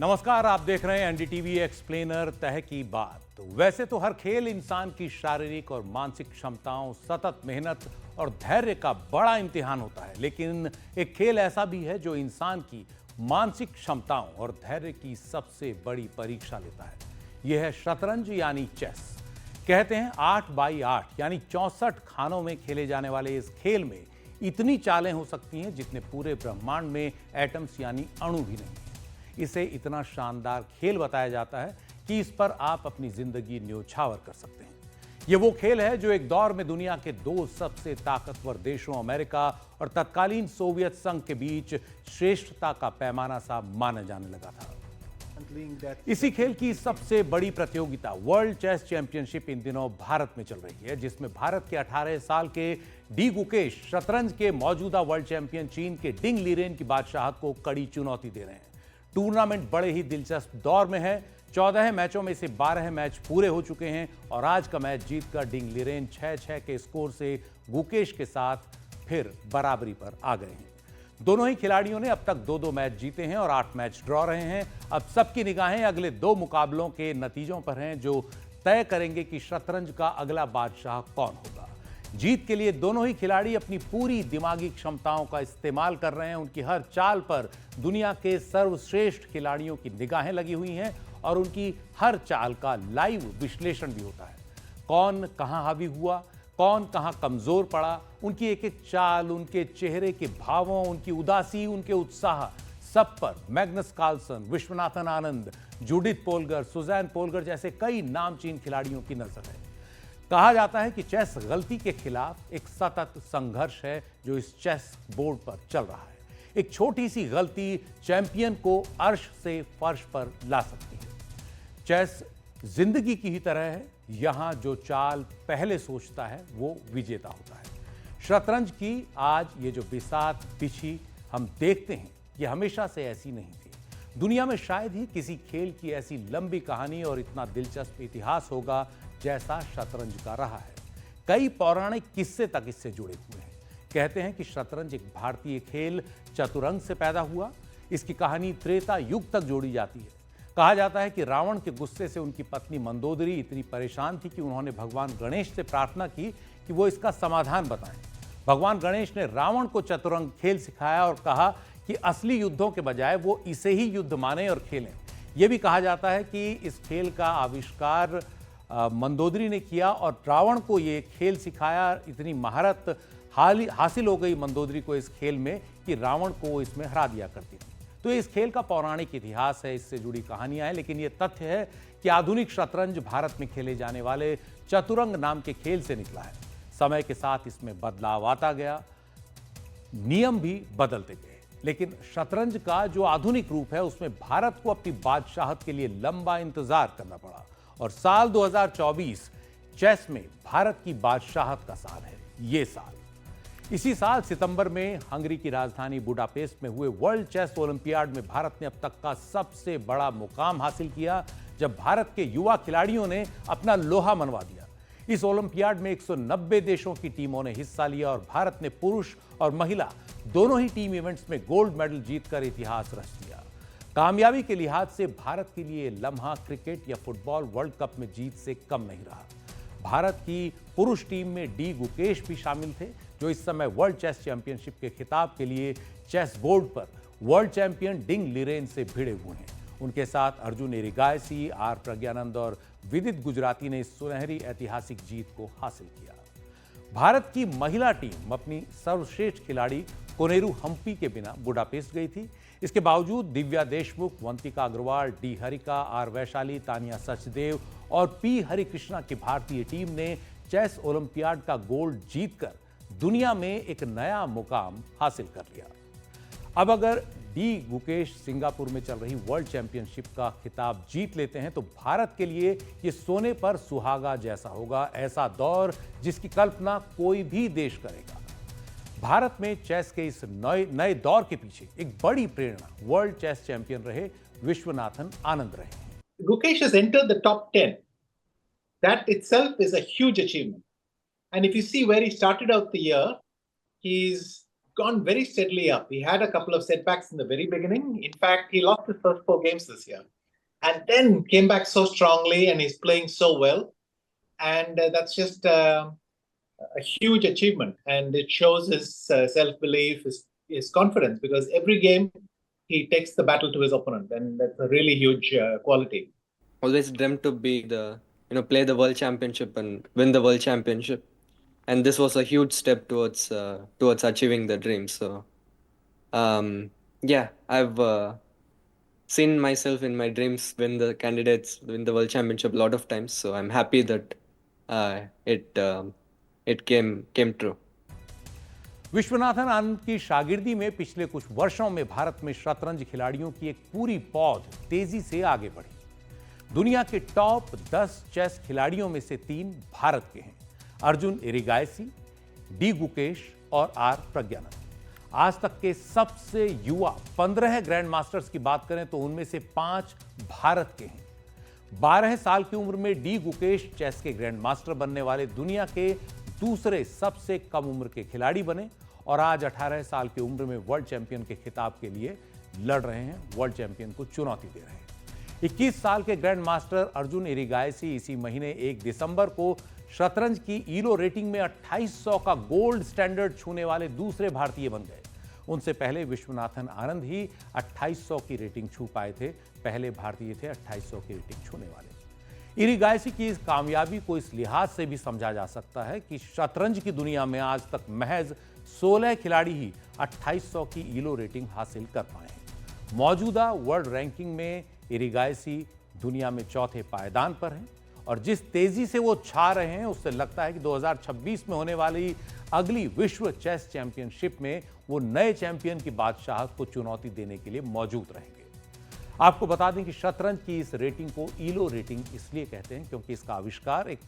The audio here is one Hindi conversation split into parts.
नमस्कार, आप देख रहे हैं एनडीटीवी एक्सप्लेनर तह की बात। तो वैसे तो हर खेल इंसान की शारीरिक और मानसिक क्षमताओं, सतत मेहनत और धैर्य का बड़ा इम्तिहान होता है, लेकिन एक खेल ऐसा भी है जो इंसान की मानसिक क्षमताओं और धैर्य की सबसे बड़ी परीक्षा लेता है। यह है शतरंज यानी चेस। कहते हैं 8x8 यानी 64 खानों में खेले जाने वाले इस खेल में इतनी चालें हो सकती हैं जितने पूरे ब्रह्मांड में एटम्स यानी अणु भी नहीं। इसे इतना शानदार खेल बताया जाता है कि इस पर आप अपनी जिंदगी न्योछावर कर सकते हैं। यह वो खेल है जो एक दौर में दुनिया के दो सबसे ताकतवर देशों अमेरिका और तत्कालीन सोवियत संघ के बीच श्रेष्ठता का पैमाना सा माना जाने लगा था। इसी खेल की सबसे बड़ी प्रतियोगिता वर्ल्ड चेस चैंपियनशिप इन दिनों भारत में चल रही है, जिसमें भारत के 18 साल के डी गुकेश शतरंज के मौजूदा वर्ल्ड चैंपियन चीन के डिंग लीरेन की बादशाहत को कड़ी चुनौती दे रहे हैं। टूर्नामेंट बड़े ही दिलचस्प दौर में है। 14 मैचों में से 12 मैच पूरे हो चुके हैं और आज का मैच जीतकर डिंग लीरेन 6-6 के स्कोर से गुकेश के साथ फिर बराबरी पर आ गए हैं। दोनों ही खिलाड़ियों ने अब तक 2-2 मैच जीते हैं और 8 मैच ड्रॉ रहे हैं। अब सबकी निगाहें अगले 2 मुकाबलों के नतीजों पर हैं, जो तय करेंगे कि शतरंज का अगला बादशाह कौन होगा। जीत के लिए दोनों ही खिलाड़ी अपनी पूरी दिमागी क्षमताओं का इस्तेमाल कर रहे हैं। उनकी हर चाल पर दुनिया के सर्वश्रेष्ठ खिलाड़ियों की निगाहें लगी हुई हैं और उनकी हर चाल का लाइव विश्लेषण भी होता है। कौन कहां हावी हुआ, कौन कहां कमजोर पड़ा, उनकी एक एक चाल, उनके चेहरे के भावों, उनकी उदासी, उनके उत्साह, सब पर Magnus Carlsen, Viswanathan Anand, Judith Polgar, Suzanne Polgar जैसे कई नामचीन खिलाड़ियों की नजर है। कहा जाता है कि चेस गलती के खिलाफ एक सतत संघर्ष है जो इस चेस बोर्ड पर चल रहा है। एक छोटी सी गलती चैंपियन को अर्श से फर्श पर ला सकती है। चेस जिंदगी की ही तरह है, यहां जो चाल पहले सोचता है वो विजेता होता है। शतरंज की आज ये जो बिसात बिछी हम देखते हैं, ये हमेशा से ऐसी नहीं थी। दुनिया में शायद ही किसी खेल की ऐसी लंबी कहानी और इतना दिलचस्प इतिहास होगा जैसा शतरंज का रहा है। कई पौराणिक किस्से तक इससे जुड़े हुए हैं। कहते हैं कि शतरंज एक भारतीय खेल चतुरंग से पैदा हुआ। इसकी कहानी त्रेता युग तक जोड़ी जाती है। कहा जाता है कि रावण के गुस्से से उनकी पत्नी मंदोदरी इतनी परेशान थी कि उन्होंने भगवान गणेश से प्रार्थना की कि वो इसका समाधान बताएं। भगवान गणेश ने रावण को चतुरंग खेल सिखाया और कहा कि असली युद्धों के बजाय वो इसे ही युद्ध माने और खेलें। यह भी कहा जाता है कि इस खेल का आविष्कार मंदोदरी ने किया और रावण को ये खेल सिखाया। इतनी महारत हासिल हो गई मंदोदरी को इस खेल में कि रावण को इसमें हरा दिया करती थी। तो इस खेल का पौराणिक इतिहास है, इससे जुड़ी कहानियां हैं, लेकिन यह तथ्य है कि आधुनिक शतरंज भारत में खेले जाने वाले चतुरंग नाम के खेल से निकला है। समय के साथ इसमें बदलाव आता गया, नियम भी बदलते गए, लेकिन शतरंज का जो आधुनिक रूप है उसमें भारत को अपनी बादशाहत के लिए लंबा इंतजार करना पड़ा और साल 2024 चेस में भारत की बादशाहत का साल है। ये साल इसी साल सितंबर में हंगरी की राजधानी बुडापेस्ट में हुए वर्ल्ड चेस ओलंपियाड में भारत ने अब तक का सबसे बड़ा मुकाम हासिल किया, जब भारत के युवा खिलाड़ियों ने अपना लोहा मनवा दिया। इस ओलंपियाड में 190 देशों की टीमों ने हिस्सा लिया और भारत ने पुरुष और महिला दोनों ही टीम इवेंट्स में गोल्ड मेडल जीतकर इतिहास रच दिया। कामयाबी के लिहाज से भारत के लिए लम्हा क्रिकेट या फुटबॉल वर्ल्ड कप में जीत से कम नहीं रहा। भारत की पुरुष टीम में डी गुकेश भी शामिल थे, जो इस समय वर्ल्ड चेस चैंपियनशिप के खिताब के लिए चेस बोर्ड पर वर्ल्ड चैंपियन डिंग लीरेन से भिड़े हुए हैं। उनके साथ अर्जुन एरिगायसी, आर प्रज्ञानंद और विदित गुजराती ने इस सुनहरी ऐतिहासिक जीत को हासिल किया। भारत की महिला टीम अपनी सर्वश्रेष्ठ खिलाड़ी कोनेरू हम्पी के बिना बुडापेस्ट गई थी। इसके बावजूद दिव्या देशमुख, वंतिका अग्रवाल, डी हरिका, आर वैशाली, तानिया सचदेव और पी हरिकृष्णा की भारतीय टीम ने चेस ओलंपियाड का गोल्ड जीतकर दुनिया में एक नया मुकाम हासिल कर लिया। अब अगर डी गुकेश सिंगापुर में चल रही वर्ल्ड चैंपियनशिप का खिताब जीत लेते हैं तो भारत के लिए यह सोने पर सुहागा जैसा होगा। ऐसा दौर जिसकी कल्पना कोई भी देश करेगा। भारत में चेस के इस नए दौर के पीछे एक बड़ी प्रेरणा वर्ल्ड चेस चैंपियन रहे विश्वनाथन आनंद रहे। Gukesh has entered the top 10. That itself is a huge achievement. And if you see where he started out the year, he's gone very steadily up. He had a couple of setbacks in the very beginning. In fact, he lost his first 4 games this year, and then came back so strongly, and he's playing so well. And that's just a huge achievement, and it shows his self-belief, his confidence, because every game he takes the battle to his opponent, and that's a really huge quality. Always dreamt to be play the world championship and win the world championship, and this was a huge step towards achieving the dream. So, yeah, I've seen myself in my dreams win the world championship a lot of times. So I'm happy that it came true. Viswanathan Anand की शागिर्दी में पिछले कुछ वर्षों में भारत में शतरंज खिलाड़ियों की एक पूरी पौध तेजी से आगे बढ़ी। दुनिया के टॉप 10 चेस खिलाड़ियों में से 3 भारत के हैं, अर्जुन इरिगाइसी, डी गुकेश और आर प्रज्ञानंद। आज तक के सबसे युवा 15 ग्रैंड मास्टर्स की बात करें तो उनमें से 5 भारत के हैं। 12 साल की उम्र में डी गुकेश चेस के ग्रैंड मास्टर बनने वाले दुनिया के दूसरे सबसे कम उम्र के खिलाड़ी बने और आज 18 साल की उम्र में वर्ल्ड चैंपियन के खिताब के लिए लड़ रहे हैं, वर्ल्ड चैंपियन को चुनौती दे रहे हैं। 21 साल के ग्रैंड मास्टर अर्जुन इरिगाइसी इसी महीने 1 दिसंबर को शतरंज की ईलो रेटिंग में 2800 का गोल्ड स्टैंडर्ड छूने वाले दूसरे भारतीय बन गए। उनसे पहले विश्वनाथन आनंद ही 2800 की रेटिंग छू पाए थे, पहले भारतीय थे 2800 की रेटिंग छूने वाले। इरिगाइसी की इस कामयाबी को इस लिहाज से भी समझा जा सकता है कि शतरंज की दुनिया में आज तक महज 16 खिलाड़ी ही 2800 की ईलो रेटिंग हासिल कर पाए हैं। मौजूदा वर्ल्ड रैंकिंग में इरिगाइसी दुनिया में चौथे पायदान पर हैं और जिस तेजी से वो छा रहे हैं उससे लगता है कि 2026 में होने वाली अगली विश्व चेस चैंपियनशिप में वो नए चैंपियन की बादशाहत को चुनौती देने के लिए मौजूद रहेंगे। आपको बता दें कि शतरंज की इस रेटिंग को ईलो रेटिंग इसलिए कहते हैं क्योंकि इसका आविष्कार एक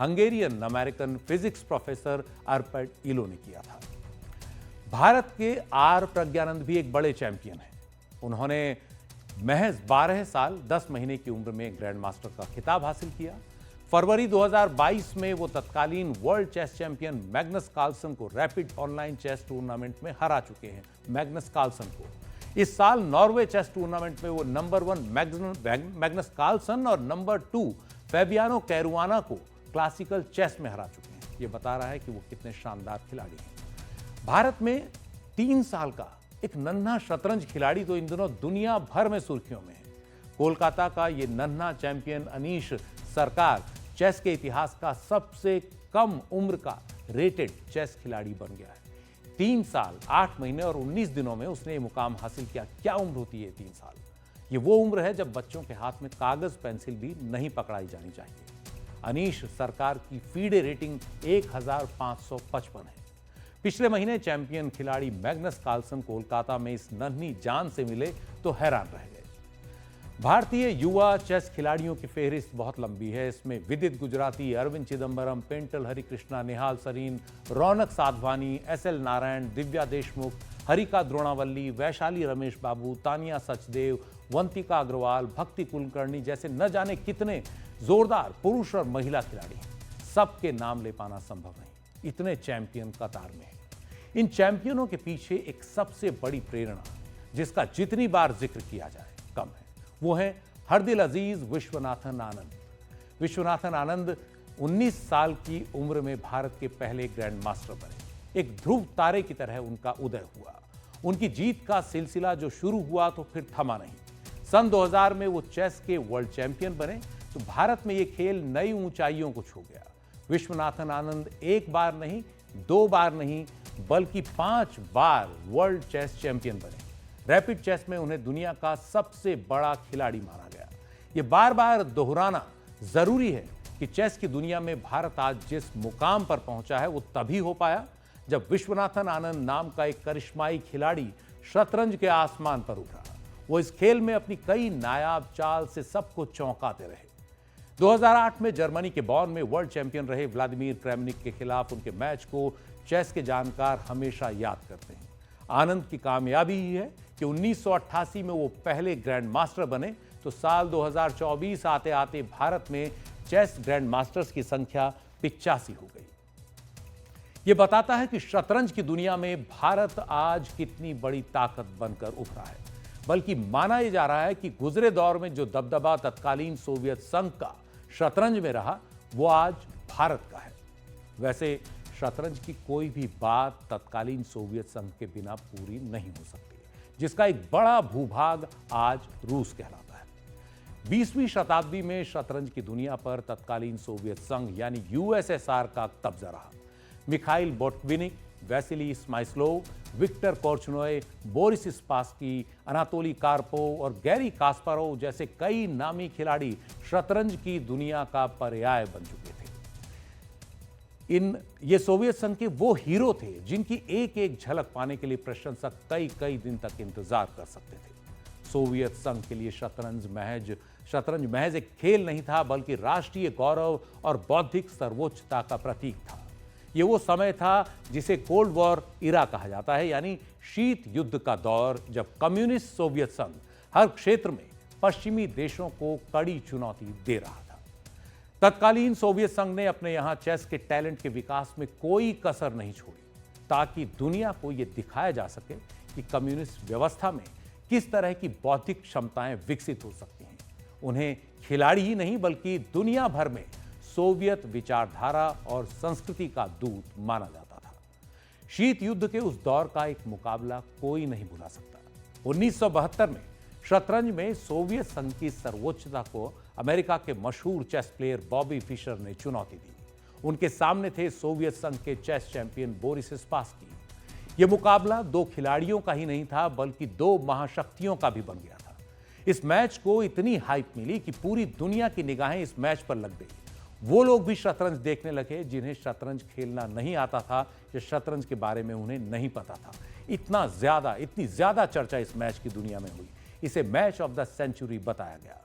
Hungarian American physics professor Arpad Elo ने किया था। भारत के आर प्रज्ञानंद भी एक बड़े चैंपियन हैं। उन्होंने महज 12 साल 10 महीने की उम्र में ग्रैंड मास्टर का खिताब हासिल किया। फरवरी 2022 में वो तत्कालीन world chess champion Magnus Carlsen को रैपिड ऑनलाइन चेस टूर्नामेंट में हरा चुके हैं। मैग्नस कार्लसन को इस साल नॉर्वे चेस टूर्नामेंट में वो नंबर 1 मैग्नस कार्लसन और नंबर 2 फैबियानो कैरुआना को क्लासिकल चेस में हरा चुके हैं। ये बता रहा है कि वो कितने शानदार खिलाड़ी हैं। भारत में 3 साल का एक नन्हा शतरंज खिलाड़ी तो इन दिनों दुनिया भर में सुर्खियों में है। कोलकाता का ये नन्हा चैंपियन अनीश सरकार चेस के इतिहास का सबसे कम उम्र का रेटेड चेस खिलाड़ी बन गया है। 3 साल 8 महीने और 19 दिनों में उसने ये मुकाम हासिल किया। क्या उम्र होती है 3 साल? ये वो उम्र है जब बच्चों के हाथ में कागज पेंसिल भी नहीं पकड़ाई जानी चाहिए। अनीश सरकार की फीडे रेटिंग 1555 है। पिछले महीने चैंपियन खिलाड़ी मैग्नस कार्लसन कोलकाता में इस नन्ही जान से मिले तो हैरान रह गए। भारतीय युवा चेस खिलाड़ियों की फेहरिस्त बहुत लंबी है। इसमें विदित गुजराती, अरविंद चिदंबरम, पेंटल हरिकृष्णा, निहाल सरीन, रौनक साधवानी, एसएल नारायण, दिव्या देशमुख, हरिका द्रोणावल्ली, वैशाली रमेश बाबू, तानिया सचदेव, वंतिका अग्रवाल, भक्ति कुलकर्णी जैसे न जाने कितने जोरदार पुरुष और महिला खिलाड़ी हैं। सबके नाम ले पाना संभव नहीं, इतने चैंपियन कतार में हैं। इन चैंपियनों के पीछे एक सबसे बड़ी प्रेरणा जिसका जितनी बार जिक्र किया जाए कम है, वो है हरदिल अजीज विश्वनाथन आनंद। विश्वनाथन आनंद 19 साल की उम्र में भारत के पहले ग्रैंड मास्टर बने। एक ध्रुव तारे की तरह उनका उदय हुआ। उनकी जीत का सिलसिला जो शुरू हुआ तो फिर थमा नहीं। सन 2000 में वो चेस के वर्ल्ड चैंपियन बने तो भारत में ये खेल नई ऊंचाइयों को छू गया। विश्वनाथन आनंद एक बार नहीं, 2 बार नहीं, बल्कि 5 बार वर्ल्ड चेस चैंपियन बने। रैपिड चेस में उन्हें दुनिया का सबसे बड़ा खिलाड़ी माना गया। ये बार बार दोहराना जरूरी है कि चेस की दुनिया में भारत आज जिस मुकाम पर पहुंचा है वो तभी हो पाया जब विश्वनाथन आनंद नाम का एक करिश्माई खिलाड़ी शतरंज के आसमान पर उठा। वो इस खेल में अपनी कई नायाब चाल से सबको चौंकाते रहे। 2008 में जर्मनी के बॉर्न में वर्ल्ड चैंपियन रहे व्लादिमीर क्रेमनिक के खिलाफ उनके मैच को चेस के जानकार हमेशा याद करते हैं। आनंद की कामयाबी ही है कि 1988 में वो पहले ग्रैंड मास्टर बने तो साल 2024 आते आते भारत में चेस ग्रैंड मास्टर्स की संख्या 85 हो गई। ये बताता है कि शतरंज की दुनिया में भारत आज कितनी बड़ी ताकत बनकर उभरा है। बल्कि माना यह जा रहा है कि गुजरे दौर में जो दबदबा तत्कालीन सोवियत संघ का शतरंज में रहा, वो आज भारत का है। वैसे शतरंज की कोई भी बात तत्कालीन सोवियत संघ के बिना पूरी नहीं हो सकती, जिसका एक बड़ा भूभाग आज रूस कहलाता है। 20वीं शताब्दी में शतरंज की दुनिया पर तत्कालीन सोवियत संघ यानी यूएसएसआर का कब्जा रहा। Mikhail Botvinnik, Vasily Smyslov, Viktor Korchnoi, Boris Spassky, Anatoly Karpov और गैरी कास्पारोव जैसे कई नामी खिलाड़ी शतरंज की दुनिया का पर्याय बन चुके थे। ये सोवियत संघ के वो हीरो थे जिनकी एक एक झलक पाने के लिए प्रशंसक कई कई दिन तक इंतजार कर सकते थे। सोवियत संघ के लिए शतरंज महज एक खेल नहीं था, बल्कि राष्ट्रीय गौरव और बौद्धिक सर्वोच्चता का प्रतीक था। ये वो समय था जिसे कोल्ड वॉर इरा कहा जाता है, यानी शीत युद्ध का दौर, जब कम्युनिस्ट सोवियत संघ हर क्षेत्र में पश्चिमी देशों को कड़ी चुनौती दे रहा था। तत्कालीन सोवियत संघ ने अपने यहां चेस के टैलेंट के विकास में कोई कसर नहीं छोड़ी, ताकि दुनिया को यह दिखाया जा सके कि कम्युनिस्ट व्यवस्था में किस तरह की बौद्धिक क्षमताएं विकसित हो सकती हैं। उन्हें खिलाड़ी ही नहीं, बल्कि दुनिया भर में सोवियत विचारधारा और संस्कृति का दूत माना जाता था। शीत युद्ध के उस दौर का एक मुकाबला कोई नहीं भुला सकता। 1972 में शतरंज में सोवियत संघ की सर्वोच्चता को अमेरिका के मशहूर चेस प्लेयर बॉबी फिशर ने चुनौती दी। उनके सामने थे सोवियत संघ के चेस चैंपियन बोरिस स्पासकी। यह मुकाबला दो खिलाड़ियों का ही नहीं था, बल्कि दो महाशक्तियों का भी बन गया था। इस मैच को इतनी हाइप मिली कि पूरी दुनिया की निगाहें इस मैच पर लग गई। वो लोग भी शतरंज देखने लगे जिन्हें शतरंज खेलना नहीं आता था या शतरंज के बारे में उन्हें नहीं पता था। इतनी ज्यादा चर्चा इस मैच की दुनिया में हुई। इसे मैच ऑफ द सेंचुरी बताया गया।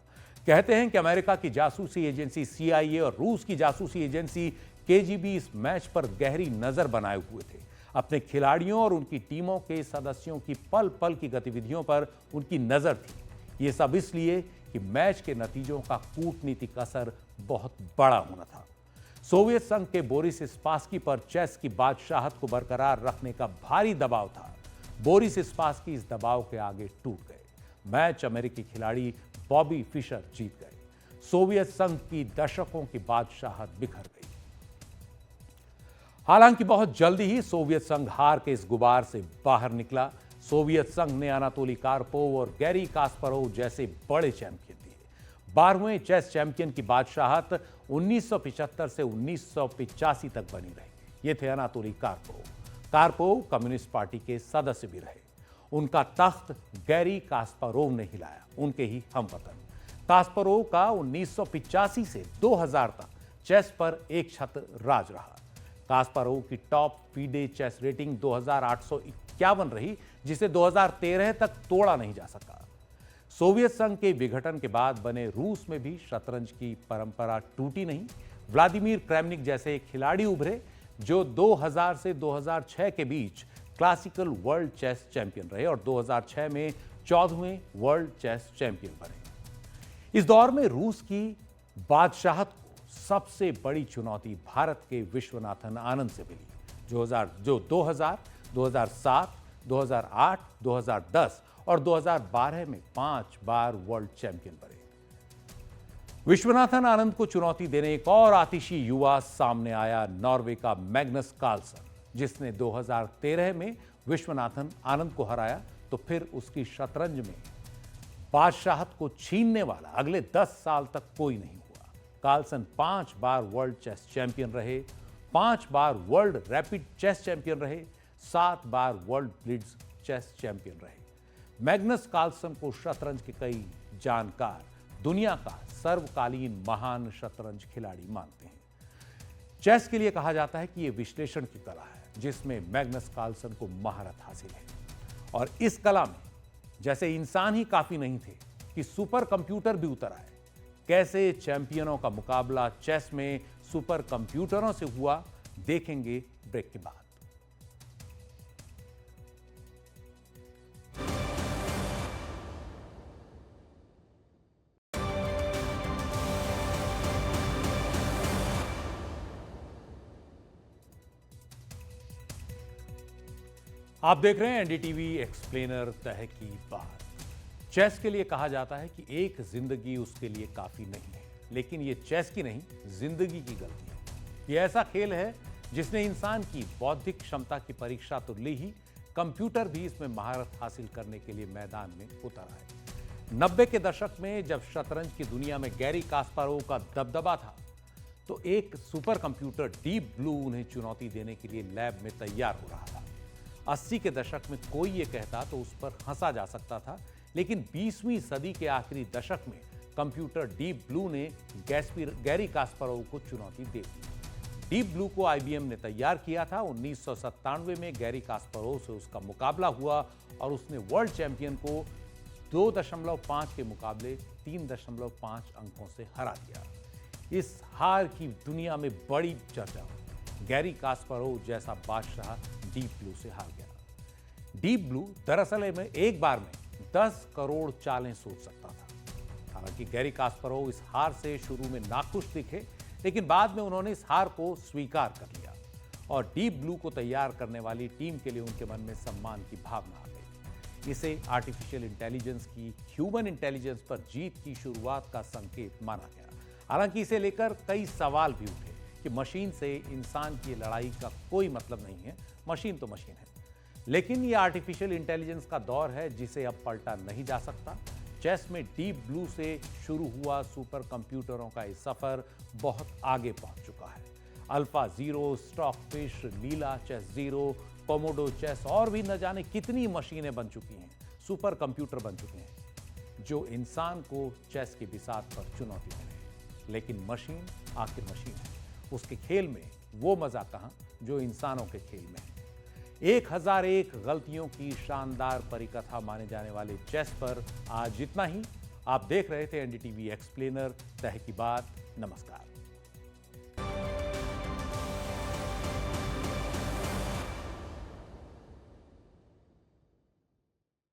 कहते हैं कि अमेरिका की जासूसी एजेंसी CIA और रूस की जासूसी एजेंसी KGB इस मैच पर गहरी नजर बनाए हुए थे। अपने खिलाड़ियों और उनकी टीमों के सदस्यों की पल पल की गतिविधियों पर उनकी नजर थी। ये सब इसलिए कि मैच के नतीजों का कूटनीतिक असर बहुत बड़ा होना था। सोवियत संघ के बोरिस स्पासकी पर चेस की बादशाहत को बरकरार रखने का भारी दबाव था। बोरिस स्पासकी इस दबाव के आगे टूट गए। मैच अमेरिकी खिलाड़ी बॉबी फिशर जीत गए। सोवियत संघ की दशकों की बादशाहत बिखर गई। हालांकि बहुत जल्दी ही सोवियत संघ हार के इस गुबार से बाहर निकला। सोवियत संघ ने अनातोली कार्पोव और गैरी कास्परोव जैसे बड़े चैंपियन दिए। 12वें चेस चैंपियन की बादशाहत 1975 से 1985 तक बनी रही। ये थे Anatoly Karpov. Karpov communist party के सदस्य भी रहे। उनका तख्त गैरी कास्परोव ने हिलाया, उनके ही हमवतन। कास्परोव का 1985 से 2000 तक चेस पर एक छत्र राज रहा। कास्परोव की टॉप फीडे चेस रेटिंग 2851 रही, जिसे 2013 तक तोड़ा नहीं जा सका। सोवियत संघ के विघटन के बाद बने रूस में भी शतरंज की परंपरा टूटी नहीं। व्लादिमीर क्रेमनिक जैसे खिलाड़ी उभरे जो 2000 से 2006 के बीच क्लासिकल वर्ल्ड चेस चैंपियन रहे और 2006 में 14वें वर्ल्ड चेस चैंपियन बने। इस दौर में रूस की बादशाहत को सबसे बड़ी चुनौती भारत के विश्वनाथन आनंद से मिली, जो 2000, 2007, 2008, 2010 और 2012 में 5 बार वर्ल्ड चैंपियन बने। विश्वनाथन आनंद को चुनौती देने एक और आतिशी युवा सामने आया, नॉर्वे का मैग्नस कार्लसन, जिसने 2013 में विश्वनाथन आनंद को हराया। तो फिर उसकी शतरंज में बादशाहत को छीनने वाला अगले 10 साल तक कोई नहीं हुआ। कार्लसन 5 बार वर्ल्ड चेस चैंपियन रहे, 5 बार वर्ल्ड रैपिड चेस चैंपियन रहे, 7 बार वर्ल्ड ब्लिट्ज चेस चैंपियन रहे। मैग्नस कार्लसन को शतरंज के कई जानकार दुनिया का सर्वकालीन महान शतरंज खिलाड़ी मानते हैं। चेस के लिए कहा जाता है कि यह विश्लेषण की कला है, जिसमें मैग्नस कार्लसन को महारत हासिल है। और इस कला में जैसे इंसान ही काफी नहीं थे कि सुपर कंप्यूटर भी उतर आए। कैसे चैंपियनों का मुकाबला चेस में सुपर कंप्यूटरों से हुआ, देखेंगे ब्रेक के बाद। आप देख रहे हैं एनडीटीवी एक्सप्लेनर तह की बात। चेस के लिए कहा जाता है कि एक जिंदगी उसके लिए काफी नहीं है, लेकिन ये चेस की नहीं, जिंदगी की गलती है। ये ऐसा खेल है जिसने इंसान की बौद्धिक क्षमता की परीक्षा तो ली ही, कंप्यूटर भी इसमें महारत हासिल करने के लिए मैदान में उतरा है। 90 के दशक में जब शतरंज की दुनिया में गैरी कास्पारोव का दबदबा था, तो एक सुपर कंप्यूटर डीप ब्लू उन्हें चुनौती देने के लिए लैब में तैयार हो रहा था। 80 के दशक में कोई ये कहता तो उस पर हंसा जा सकता था, लेकिन 20वीं सदी के आखिरी दशक में कंप्यूटर डीप ब्लू ने गैरी कास्पारोव को चुनौती दे दी। डीप ब्लू को आईबीएम ने तैयार किया था। 1997 में गैरी कास्पारोव से उसका मुकाबला हुआ और उसने वर्ल्ड चैंपियन को 2.5 के मुकाबले 3.5 अंकों से हरा दिया। इस हार की दुनिया में बड़ी चर्चा हुई। गैरी कास्पारोव जैसा बादशाह डीप ब्लू से हार गया। डीप ब्लू दरअसल में एक बार में 10 करोड़ चालें सोच सकता था। हालांकि गैरी कास्पारोव इस हार से शुरू में नाखुश दिखे, लेकिन बाद में उन्होंने इस हार को स्वीकार कर लिया और डीप ब्लू को तैयार करने वाली टीम के लिए उनके मन में सम्मान की भावना आ गई। इसे आर्टिफिशियल इंटेलिजेंस की ह्यूमन इंटेलिजेंस पर जीत की शुरुआत का संकेत माना गया। हालांकि इसे लेकर कई सवाल भी उठे कि मशीन से इंसान की लड़ाई का कोई मतलब नहीं है, मशीन तो मशीन है। लेकिन ये आर्टिफिशियल इंटेलिजेंस का दौर है जिसे अब पलटा नहीं जा सकता। चेस में डीप ब्लू से शुरू हुआ सुपर कंप्यूटरों का ये सफर बहुत आगे पहुंच चुका है। अल्फा जीरो, स्टॉकफिश, लीला चेस जीरो, कोमोडो चेस और भी न जाने कितनी मशीनें बन चुकी हैं, सुपर कंप्यूटर बन चुके हैं जो इंसान को चेस की बिसात पर चुनौती दे रहे हैं। लेकिन मशीन आखिर मशीन है, उसके खेल में वो मजा कहां जो इंसानों के खेल में है। 1001 गलतियों की शानदार परिकथा माने जाने वाले चेस पर आज इतना ही। आप देख रहे थे एनडीटीवी एक्सप्लेनर तह की बात। नमस्कार।